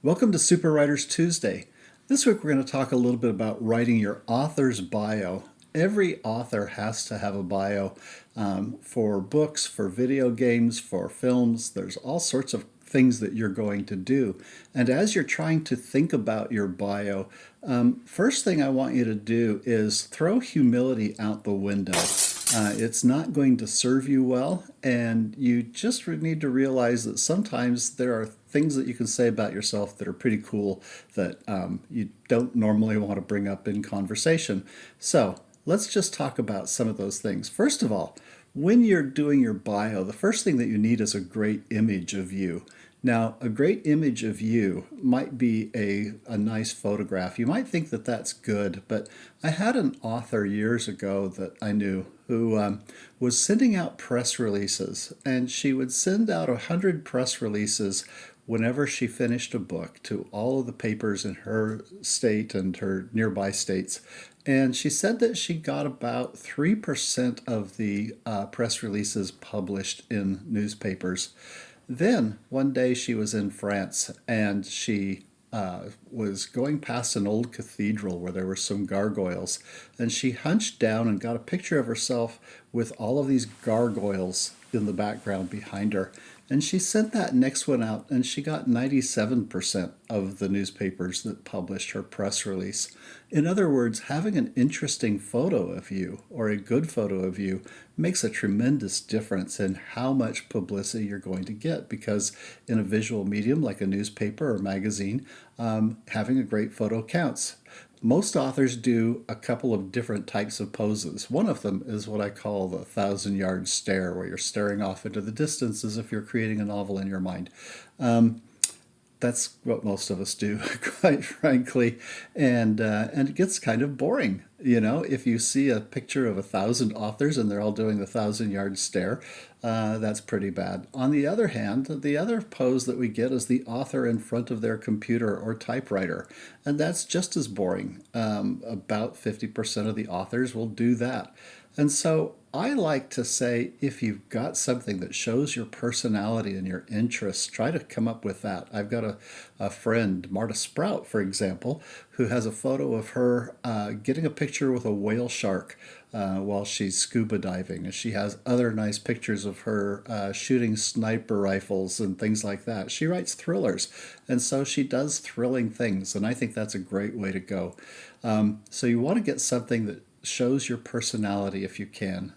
Welcome to Super Writers Tuesday. This week we're going to talk a little bit about writing your author's bio. Every author has to have a bio for books, for video games, for films. There's all sorts of things that you're going to do. And as you're trying to think about your bio, first thing I want you to do is throw humility out the window. It's not going to serve you well, and you just need to realize that sometimes there are things that you can say about yourself that are pretty cool that you don't normally want to bring up in conversation. So let's just talk about some of those things. First of all, when you're doing your bio, the first thing that you need is a great image of you. Now, a great image of you might be a nice photograph. You might think that that's good, but I had an author years ago that I knew who was sending out press releases, and she would send out 100 press releases whenever she finished a book to all of the papers in her state and her nearby states. And she said that she got about 3% of the press releases published in newspapers. Then one day she was in France and she was going past an old cathedral where there were some gargoyles. And she hunched down and got a picture of herself with all of these gargoyles in the background behind her. And she sent that next one out and she got 97% of the newspapers that published her press release. In other words, having an interesting photo of you or a good photo of you makes a tremendous difference in how much publicity you're going to get, because in a visual medium like a newspaper or magazine, having a great photo counts. Most authors do a couple of different types of poses. One of them is what I call the 1,000-yard stare, where you're staring off into the distance as if you're creating a novel in your mind. That's what most of us do, quite frankly, and it gets kind of boring. You know, if you see a picture of 1,000 authors and they're all doing the 1,000-yard stare, that's pretty bad. On the other hand, the other pose that we get is the author in front of their computer or typewriter, and that's just as boring. About 50% of the authors will do that. And so I like to say, if you've got something that shows your personality and your interests, try to come up with that. I've got a friend, Marta Sprout, for example, who has a photo of her getting a picture with a whale shark while she's scuba diving. And she has other nice pictures of her shooting sniper rifles and things like that. She writes thrillers, and so she does thrilling things, and I think that's a great way to go. So you want to get something that shows your personality if you can.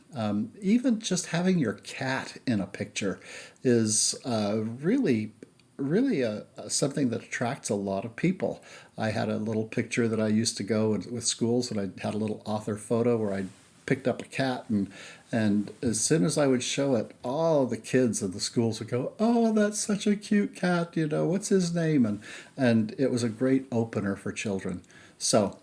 Even just having your cat in a picture is really something that attracts a lot of people. I had a little picture that I used to go with schools, and I had a little author photo where I picked up a cat, and as soon as I would show it, all the kids in the schools would go, "Oh, that's such a cute cat, you know, what's his name?" And it was a great opener for children. So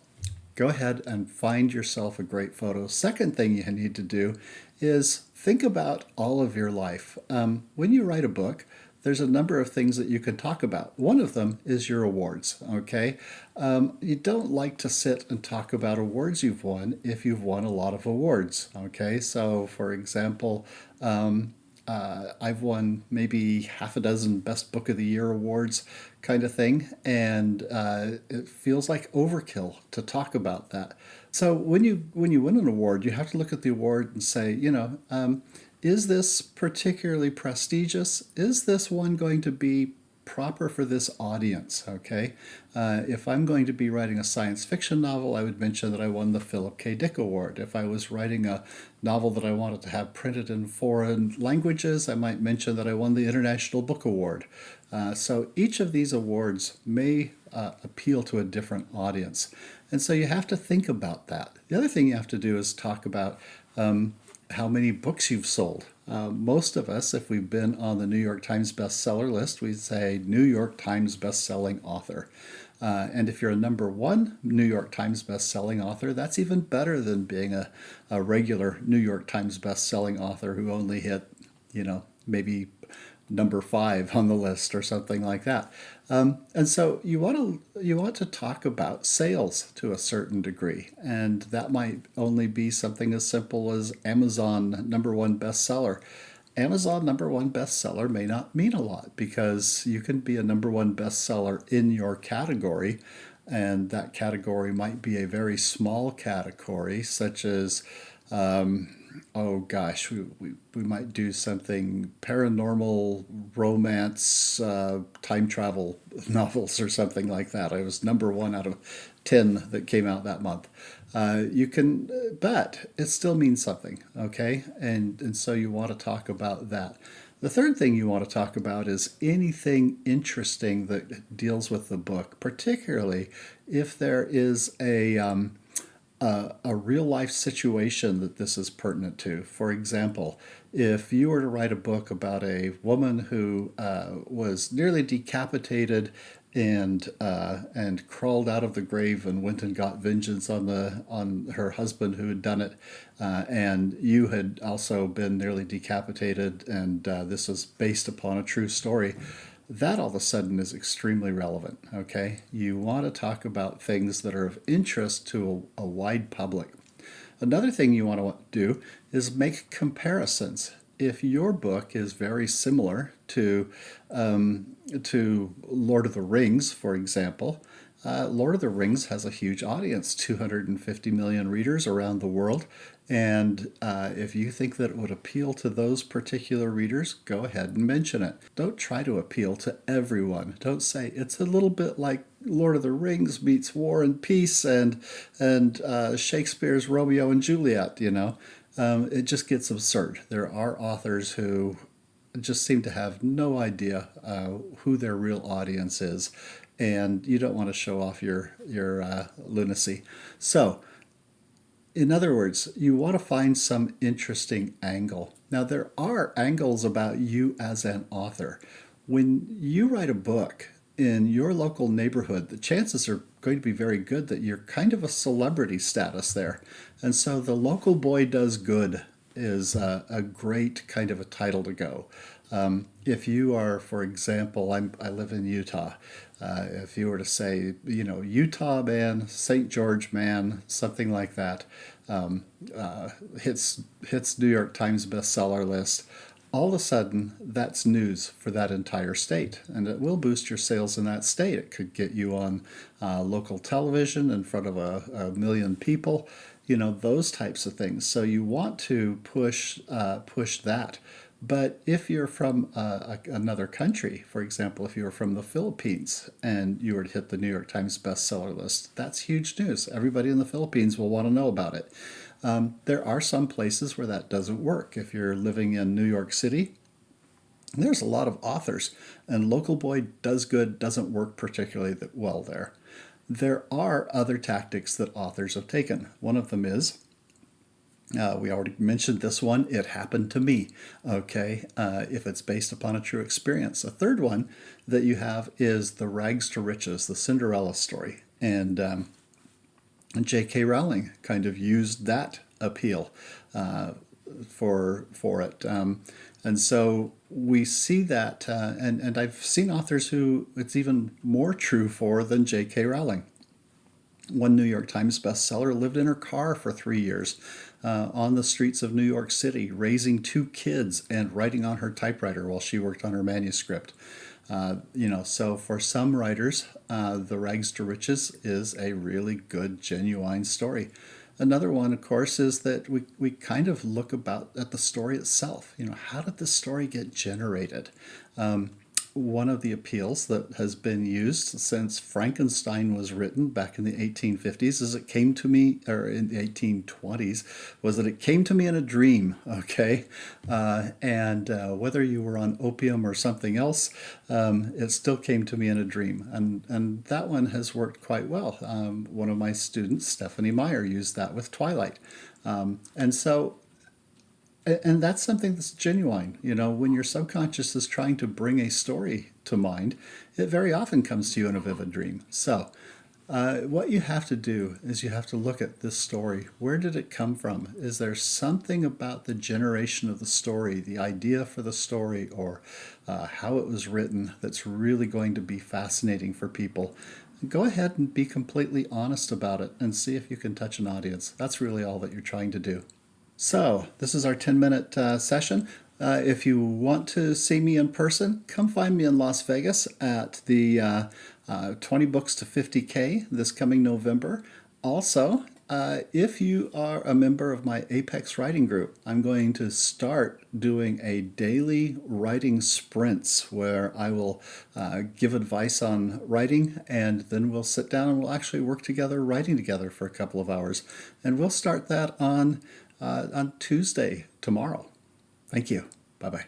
go ahead and find yourself a great photo. Second thing you need to do is think about all of your life. When you write a book, there's a number of things that you can talk about. One of them is your awards, okay? You don't like to sit and talk about awards you've won if you've won a lot of awards, okay? So, for example, I've won maybe half a dozen Best Book of the Year awards kind of thing, and it feels like overkill to talk about that. So when you win an award, you have to look at the award and say, is this particularly prestigious? Is this one going to be proper for this audience? Okay, if I'm going to be writing a science fiction novel, I would mention that I won the Philip K. Dick Award. If I was writing a novel that I wanted to have printed in foreign languages, I might mention that I won the International Book Award. So each of these awards may appeal to a different audience, and so you have to think about that. The other thing you have to do is talk about how many books you've sold. Most of us, if we've been on the New York Times bestseller list, we say New York Times bestselling author. And if you're a number one New York Times bestselling author, that's even better than being a regular New York Times bestselling author who only hit, maybe number 5 on the list or something like that. And so you want to talk about sales to a certain degree, and that might only be something as simple as Amazon number 1 bestseller. Amazon number one bestseller may not mean a lot because you can be a number one bestseller in your category, and that category might be a very small category, such as, oh gosh, we might do something paranormal, romance, time travel novels or something like that. I was number one out of 10 that came out that month. You can, but it still means something, okay? And so you want to talk about that. The third thing you want to talk about is anything interesting that deals with the book, particularly if there is a real life situation that this is pertinent to. For example, if you were to write a book about a woman who was nearly decapitated and crawled out of the grave and went and got vengeance on her husband who had done it, and you had also been nearly decapitated, and this was based upon a true story, that all of a sudden is extremely relevant. Okay, you want to talk about things that are of interest to a wide public. Another thing you want to do is make comparisons. If your book is very similar to Lord of the Rings, for example, Lord of the Rings has a huge audience, 250 million readers around the world. And if you think that it would appeal to those particular readers, go ahead and mention it. Don't try to appeal to everyone. Don't say it's a little bit like Lord of the Rings meets War and Peace and Shakespeare's Romeo and Juliet. It just gets absurd. There are authors who just seem to have no idea who their real audience is, and you don't want to show off your lunacy. So, in other words, you want to find some interesting angle. Now, there are angles about you as an author. When you write a book in your local neighborhood, the chances are going to be very good that you're kind of a celebrity status there. And so the local boy does good is a great kind of a title to go. If you are, for example, I live in Utah. If you were to say, Utah man, St. George man, something like that, hits New York Times bestseller list, all of a sudden that's news for that entire state, and it will boost your sales in that state. It could get you on local television in front of a million people, those types of things. So you want to push that. But if you're from another country, for example, if you were from the Philippines and you were to hit the New York Times bestseller list, that's huge news. Everybody in the Philippines will want to know about it. There are some places where that doesn't work. If you're living in New York City, there's a lot of authors, and local boy does good doesn't work particularly well there. There are other tactics that authors have taken. One of them is, we already mentioned this one, it happened to me, okay, if it's based upon a true experience. A third one that you have is the rags to riches, the Cinderella story. And J.K. Rowling kind of used that appeal for it. And so we see that, and I've seen authors who it's even more true for than J.K. Rowling. One New York Times bestseller lived in her car for 3 years on the streets of New York City, raising 2 kids and writing on her typewriter while she worked on her manuscript. So for some writers, The Rags to Riches is a really good, genuine story. Another one, of course, is that we kind of look at the story itself. How did this story get generated? One of the appeals that has been used since Frankenstein was written back in the 1850s is it came to me, or in the 1820s, was that it came to me in a dream, okay? And whether you were on opium or something else, it still came to me in a dream. And that one has worked quite well. One of my students, Stephanie Meyer, used that with Twilight. And that's something that's genuine. When your subconscious is trying to bring a story to mind, it very often comes to you in a vivid dream. So, what you have to do is you have to look at this story. Where did it come from? Is there something about the generation of the story, the idea for the story, or how it was written that's really going to be fascinating for people? Go ahead and be completely honest about it and see if you can touch an audience. That's really all that you're trying to do. So, this is our 10-minute session. If you want to see me in person, come find me in Las Vegas at the 20 Books to 50K this coming November. Also, if you are a member of my Apex Writing Group, I'm going to start doing a daily writing sprints where I will give advice on writing, and then we'll sit down and we'll actually work together writing together for a couple of hours. And we'll start that on Tuesday, tomorrow. Thank you. Bye bye.